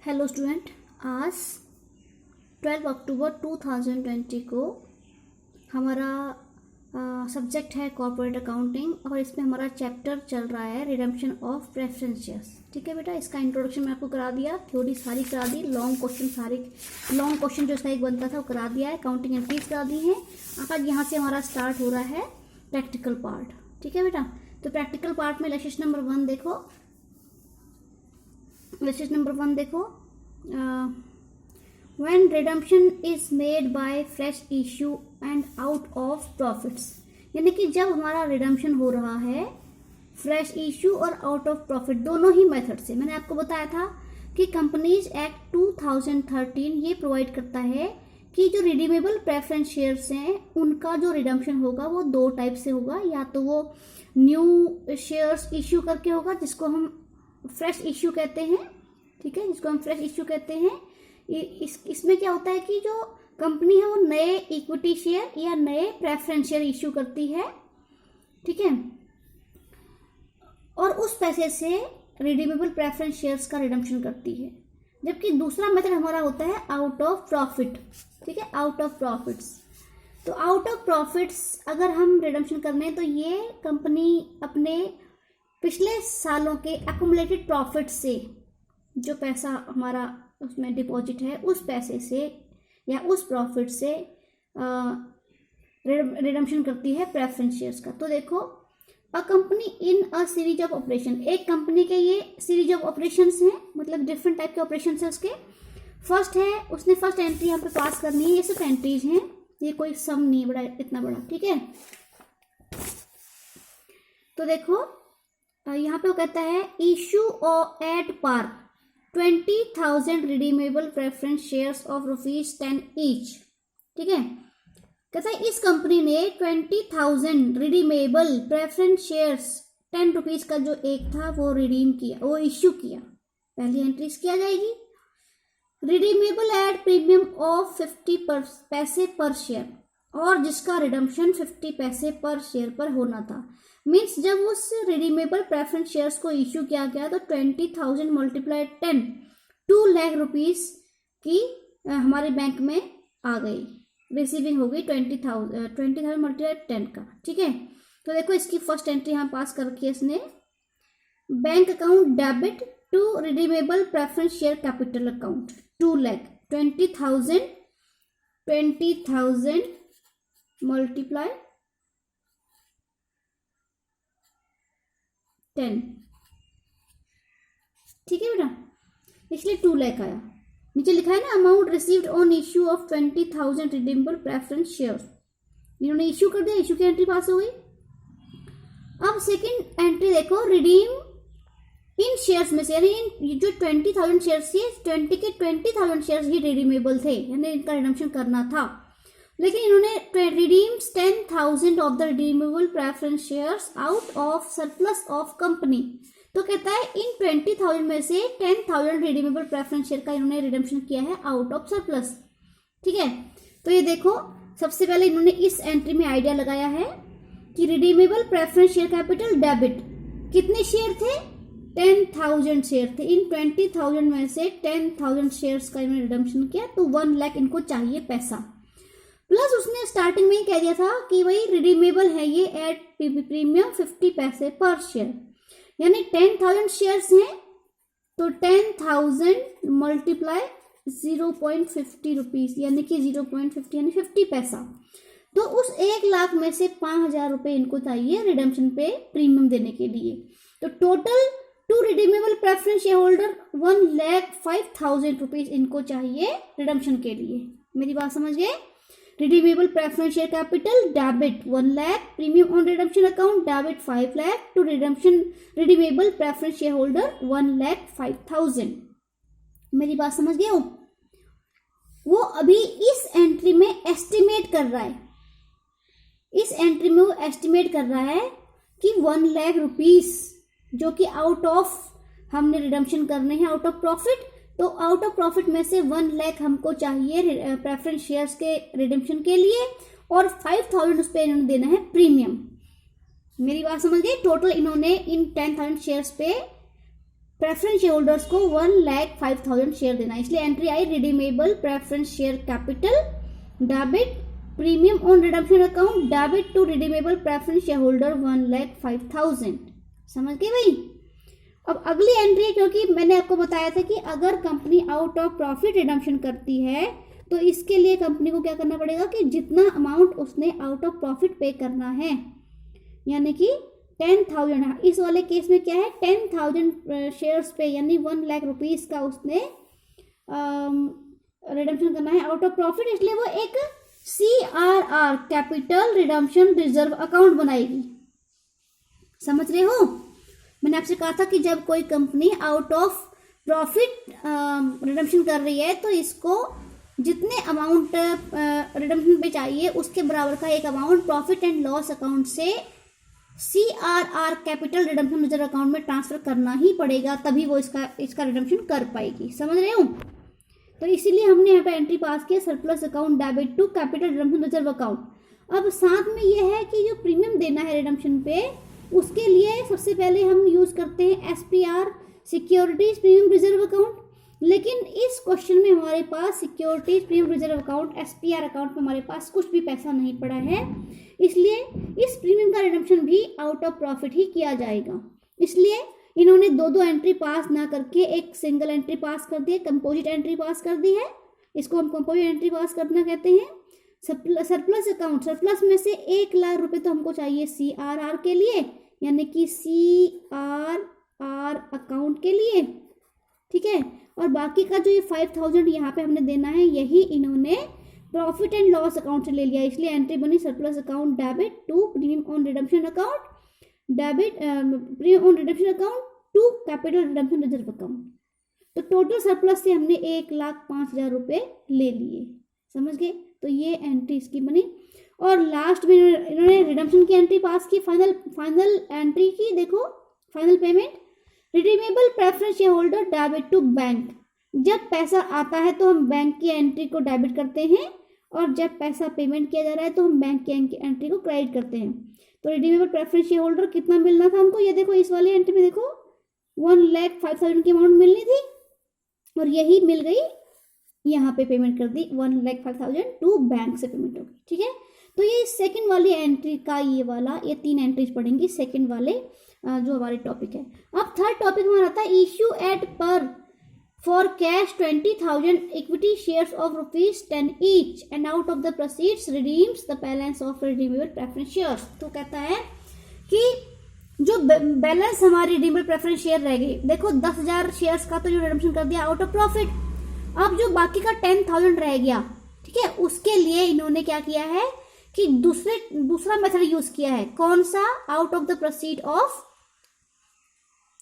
Hello student, आज 12 अक्टूबर 2020 को हमारा सब्जेक्ट है कॉर्पोरेट अकाउंटिंग और इसमें हमारा चैप्टर चल रहा है रिडम्पशन ऑफ प्रेफरेंस शेयर्स। ठीक है बेटा, इसका इंट्रोडक्शन मैं आपको करा दिया, थ्योरी सारी करा दी, लॉन्ग क्वेश्चन जो इसका एक बनता था वो करा दिया है, काउंटिंग एंट्रीज करा दी हैं। अब यहाँ से हमारा स्टार्ट हो रहा है प्रैक्टिकल पार्ट। ठीक है बेटा, तो प्रैक्टिकल पार्ट में लेक्चर नंबर 1 देखो। लेक्चर नंबर 1 देखो, when redemption is made by fresh issue and out of profits, यानी कि जब हमारा रिडम्पशन हो रहा है फ्रेश इश्यू और आउट ऑफ प्रॉफिट दोनों ही मेथड से। मैंने आपको बताया था कि कंपनीज एक्ट 2013 ये प्रोवाइड करता है कि जो रिडीमेबल प्रेफरेंस शेयर्स हैं उनका जो रिडम्पशन होगा वो दो टाइप से होगा, या तो वो न्यू शेयर्स इश्यू करके होगा जिसको हम फ्रेश इश्यू कहते हैं। ठीक है, जिसको हम फ्रेश इश्यू कहते हैं। इसमें क्या होता है कि जो कंपनी है वो नए इक्विटी शेयर या नए प्रेफरेंस शेयर इश्यू करती है। ठीक है, और उस पैसे से रिडीमेबल प्रेफरेंस शेयर्स का रिडम्पशन करती है। जबकि दूसरा मेथड हमारा होता है आउट ऑफ प्रॉफिट। ठीक है, आउट ऑफ प्रॉफिट्स। तो आउट ऑफ प्रॉफिट्स अगर हम रिडम्पशन करने तो ये कंपनी अपने पिछले सालों के एक्युमुलेटेड प्रॉफिट से जो पैसा हमारा उसमें डिपॉजिट है उस पैसे से या उस प्रॉफिट से रिडम्पशन करती है प्रेफरेंस शेयर्स का। तो देखो, a company in a series of operation, एक कंपनी के ये सीरीज ऑफ ऑपरेशंस हैं, मतलब डिफरेंट टाइप के ऑपरेशंस हैं उसके। फर्स्ट है, उसने फर्स्ट एंट्री यहाँ पे पास करनी है। ये सिर्फ एंट्रीज हैं, ये कोई सम नहीं बड़ा इतना बड़ा। ठीक है, तो देखो यहाँ पे वो कहता है इशू और at par 20,000 redeemable preference shares of ₹10 each. ठीक है, कहता है इस कंपनी ने 20,000 रिडीमेबल प्रेफरेंस शेयर्स ₹10 का जो एक था वो रिडीम किया, वो इश्यू किया। पहली एंट्रीज किया जाएगी रिडीमेबल एट प्रीमियम ऑफ 50 पैसे पर शेयर, और जिसका रिडम्पशन 50 पैसे पर शेयर पर होना था। मीन्स जब उस रिडीमेबल प्रेफरेंस शेयर्स को इश्यू किया गया तो 20,000 मल्टीप्लाई 10 2 लाख रुपीस की हमारे बैंक में आ गई, रिसीविंग हो गई 20,000 मल्टीप्लाई 10 का। ठीक है, तो देखो इसकी फर्स्ट एंट्री यहाँ पास कर रखी है इसने, bank account debit to redeemable preference share capital account 2 lakh, 20,000 multiply 10। ठीक है बेटा, इसलिए 2 लाख आया। नीचे लिखा है ना amount received on issue of 20,000 redeemable preference shares, इन्होंने इश्यू कर दिया, इश्यू की एंट्री पास हो गई। अब सेकंड एंट्री देखो, रिडीम इन शेयर्स में से, यानी जो 20,000 शेयर्स थे 20,000 शेयर्स ही रिडीमेबल थे, यानी इनका रिडम्पशन करना था, लेकिन इन्होंने redeems 10,000 of the redeemable preference shares out of surplus of company. तो कहता है इन 20,000 में से 10,000 रिडीमेबल प्रेफरेंस शेयर का इन्होंने रिडम्पशन किया है आउट ऑफ सरप्लस। ठीक है, तो ये देखो सबसे पहले इन्होंने इस एंट्री में आइडिया लगाया है कि redeemable preference share capital debit, कितने शेयर थे 10,000 शेयर थे, इन 20,000 में से 10,000 शेयर्स का इन्होंने रिडम्पशन किया तो 1 लाख इनको चाहिए पैसा। प्लस उसने स्टार्टिंग में ही कह दिया था कि भाई रिडीमेबल है ये एट प्रीमियम 50 पैसे पर शेयर, यानी 10,000 शेयर्स हैं तो 10,000 मल्टीप्लाई 0.50 रुपीज, यानी कि 0.50 यानी 50 पैसा। तो उस 1 लाख में से 5,000 रुपये इनको चाहिए रिडम्पशन पे प्रीमियम देने के लिए। तो total to redeemable preference share holder 1,05,000 rupees इनको चाहिए रिडम्पशन के लिए। मेरी बात समझ गए? Redeemable preference share capital debit 1 lakh, premium on redemption account debit 5 lakh to redeemable preference share holder 1,05,000। मेरी बात समझ गए हो? वो अभी इस एंट्री में एस्टिमेट कर रहा है, इस एंट्री में वो एस्टिमेट कर रहा है कि 1 लाख रुपीस जो कि आउट ऑफ हमने रिडम्पशन करने हैं आउट ऑफ प्रॉफिट, तो आउट ऑफ प्रॉफिट में से 1 लाख हमको चाहिए प्रेफरेंस शेयर्स के रिडम्पशन के लिए, और 5,000 उस पर इन्होंने देना है प्रीमियम। मेरी बात समझ गए? टोटल इन्होंने इन 10,000 शेयर्स पे प्रेफरेंस शेयर होल्डर्स को 1,05,000 शेयर देना, इसलिए एंट्री आई redeemable preference share capital debit premium on redemption account debit to redeemable preference share holder 1,05,000। समझ गए भाई। अब अगली एंट्री है, क्योंकि मैंने आपको बताया था कि अगर company out of profit redemption करती है तो इसके लिए कंपनी को क्या करना पड़ेगा कि जितना अमाउंट उसने आउट ऑफ प्रॉफिट पे करना है, यानी कि 10,000, इस वाले केस में क्या है 10,000 शेयर्स पे यानी 1 लाख रुपीस का उसने रिडम्पशन करना है आउट ऑफ प्रॉफिट, इसलिए वो एक CRR capital redemption reserve account बनाएगी। समझ रहे हो, मैंने आपसे कहा था कि जब कोई company out of profit redemption कर रही है तो इसको जितने अमाउंट रिडम्पशन पे चाहिए उसके बराबर का एक amount profit and loss account से CRR capital redemption reserve account में ट्रांसफर करना ही पड़ेगा, तभी वो इसका रिडम्पशन कर पाएगी। समझ रहे हो, तो इसीलिए हमने यहाँ पे एंट्री पास किया surplus account debit to capital redemption reserve account. अब साथ में ये है कि जो प्रीमियम देना है रिडम्पशन पे उसके लिए सबसे पहले हम यूज करते हैं SPR securities premium reserve account, लेकिन इस क्वेश्चन में हमारे पास securities premium reserve account SPR account में हमारे पास कुछ भी पैसा नहीं पड़ा है, इसलिए इस प्रीमियम का रिडम्पशन भी आउट ऑफ प्रॉफिट ही किया जाएगा। इसलिए इन्होंने दो एंट्री पास ना करके एक सिंगल एंट्री पास कर दी है, कंपोजिट एंट्री पास कर दी है, इसको हम कंपोजिट एंट्री पास करना कहते हैं। सरप्लस अकाउंट, सरप्लस में से 1 लाख रुपए तो हमको चाहिए CRR के लिए, यानी कि CRR अकाउंट के लिए, ठीक है, और बाकी का जो ये 5,000 यहाँ पे हमने देना है यही इन्होंने प्रॉफिट एंड लॉस अकाउंट से ले लिया, इसलिए एंट्री बनी surplus account debit to premium on redemption account debit premium on redemption account to capital redemption reserve account. तो टोटल सरप्लस से हमने 1,05,000 रुपये ले लिए। समझ गए, तो ये एंट्री इसकी बनी। और लास्ट में इन्होंने रिडम्पशन की एंट्री पास की, फाइनल एंट्री की, देखो final payment redeemable preference share holder debit to bank. जब पैसा आता है तो हम बैंक की एंट्री को डेबिट करते हैं और जब पैसा पेमेंट किया जा रहा है तो हम बैंक की एंट्री को क्रेडिट करते हैं। तो रिडीमेबल प्रेफरेंस शेयर होल्डर कितना मिलना था हमको, ये देखो इस वाली एंट्री में देखो 1,05,000 की अमाउंट मिलनी थी और यही मिल गई, यहाँ पे पेमेंट कर दी 1,05,000 टू बैंक से पेमेंट होगी। ठीक है, तो ये सेकंड वाली एंट्री का ये 3 एंट्रीज पढ़ेंगी सेकंड वाले जो हमारे टॉपिक है। अब थर्ड टॉपिक हमारा था इश्यू एट पर for cash 20,000 equity shares of ₹10 each and out of the proceeds redeems the balance of redeemable preference shares. तो कहता है कि जो बैलेंस हमारी रिडीमेबल प्रेफरेंस शेयर रह गई, देखो 10,000 शेयर्स का तो जो रिडम्पशन कर दिया आउट ऑफ प्रॉफिट, अब जो बाकी का 10,000 रह गया, ठीक है, उसके लिए इन्होंने क्या किया है कि दूसरा मेथड यूज किया है। कौन सा? Out of the proceed of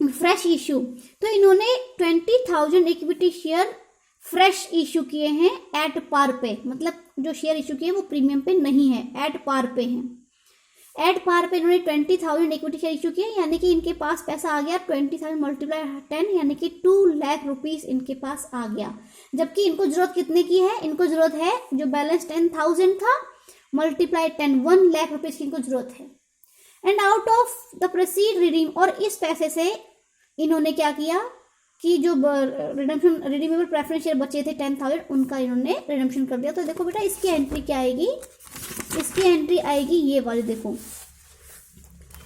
fresh issue. तो इन्होंने 20,000 इक्विटी शेयर फ्रेश इश्यू किए हैं एट पार पे, मतलब जो शेयर इश्यू किए वो प्रीमियम पे नहीं है, एट पार पे हैं। एट पार पे इन्होंने 20,000 इक्विटी शेयर इश्यू किए, यानी कि इनके पास पैसा आ गया 20,000 मल्टीप्लाई 10 यानी कि 2 लाख रुपीस इनके पास आ गया। जबकि इनको जरूरत कितने की है? इनको जरूरत है जो बैलेंस 10,000 था मल्टीप्लाई 10 1 लाख रुपीस की इनको जरूरत है। And out of the proceed redeem, और इस पैसे से इन्होंने क्या किया कि जो रिडीमेबल प्रेफरेंस शेयर बचे थे 10,000 उनका इन्होंने रिडम्पशन कर दिया। तो देखो बेटा इसकी एंट्री क्या आएगी, इसकी एंट्री आएगी ये वाली, देखो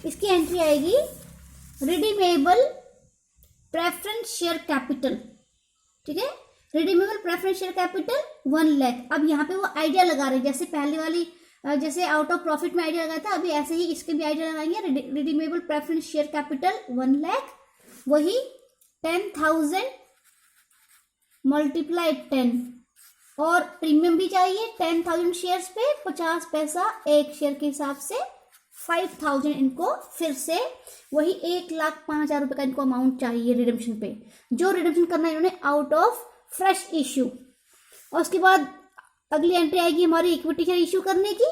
इसकी एंट्री आएगी रिडीमेबल प्रेफरेंस शेयर कैपिटल। ठीक है, redeemable preference share capital 1 lakh. अब यहाँ पे वो आइडिया लगा रहे हैं, जैसे पहले वाली जैसे आउट ऑफ प्रॉफिट में आइडिया लगाया था, अभी ऐसे ही इसके भी आइडिया लगाएंगे। Redeemable preference share capital 1 lakh, वही 10,000 मल्टीप्लाई 10, और प्रीमियम भी चाहिए 10,000 शेयर्स पे 50 पैसा एक शेयर के हिसाब से 5,000 इनको फिर से वही 1,05,000 रुपए का इनको अमाउंट चाहिए रिडम्पशन पे, जो रिडम्पशन करना है इन्होंने आउट ऑफ फ्रेश इश्यू। और उसके बाद अगली एंट्री आएगी हमारी इक्विटी शेयर इश्यू करने की।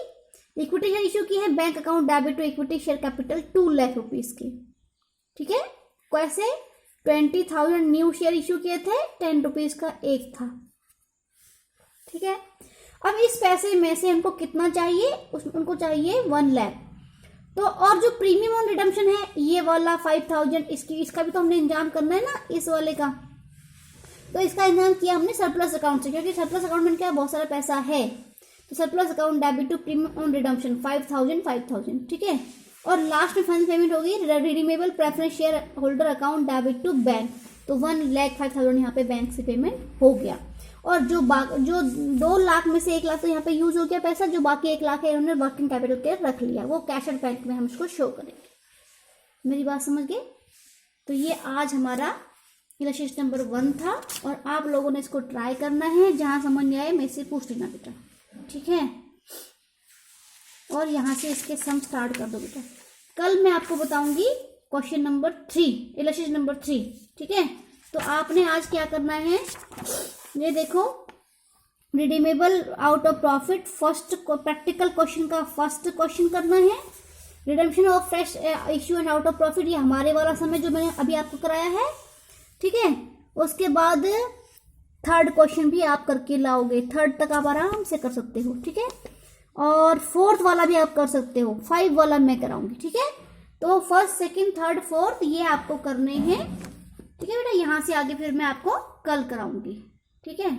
इक्विटी शेयर इश्यू की है bank account debit to equity share capital 2 lakh rupees की। ठीक है, कैसे? 20,000 न्यू शेयर इश्यू किए थे, 10 रुपीज का एक था। ठीक है, अब इस पैसे में से हमको कितना चाहिए? उनको चाहिए 1 लाख। तो और जो प्रीमियम ऑन रिडम्पशन है ये वाला 5000, इसका भी तो हमने इंतजाम करना है ना, इस वाले का। तो इसका इंतजाम किया हमने सरप्लस अकाउंट से, क्योंकि सरप्लस अकाउंट में क्या बहुत सारा पैसा है। तो surplus account debit to premium on redemption 5000, ठीक है। और लास्ट में फाइनल पेमेंट होगी redeemable preference share holder account debit to bank. तो 1,05,000 यहाँ पे बैंक से पेमेंट हो गया। और जो 2 लाख में से 1 लाख तो यहाँ पे यूज हो गया पैसा, जो बाकी 1 लाख है इन्होंने वर्किंग कैपिटल के रख लिया, वो कैश एट बैंक में हम उसको शो करेंगे। मेरी बात समझ गए? तो ये आज हमारा इलस्ट्रेशन नंबर 1 था, और आप लोगों ने इसको ट्राई करना है, जहां समझ में आए मेरे से पूछ लेना बेटा, ठीक है। और यहाँ से इसके सम स्टार्ट कर दो बेटा। कल मैं आपको बताऊंगी क्वेश्चन नंबर 3, इलस्ट्रेशन नंबर 3, ठीक है। तो आपने आज क्या करना है, ये देखो, redeemable out of profit first practical question का फर्स्ट क्वेश्चन करना है। Redemption of fresh issue and out of profit, ये हमारे वाला समय जो मैंने अभी आपको कराया है, ठीक है। उसके बाद थर्ड क्वेश्चन भी आप करके लाओगे, थर्ड तक आप आराम से कर सकते हो, ठीक है। और फोर्थ वाला भी आप कर सकते हो, 5 वाला मैं कराऊंगी, ठीक है। तो फर्स्ट, सेकंड, थर्ड, फोर्थ ये आपको करने हैं, ठीक है बेटा। यहाँ से आगे फिर मैं आपको कल कराऊंगी, ठीक है।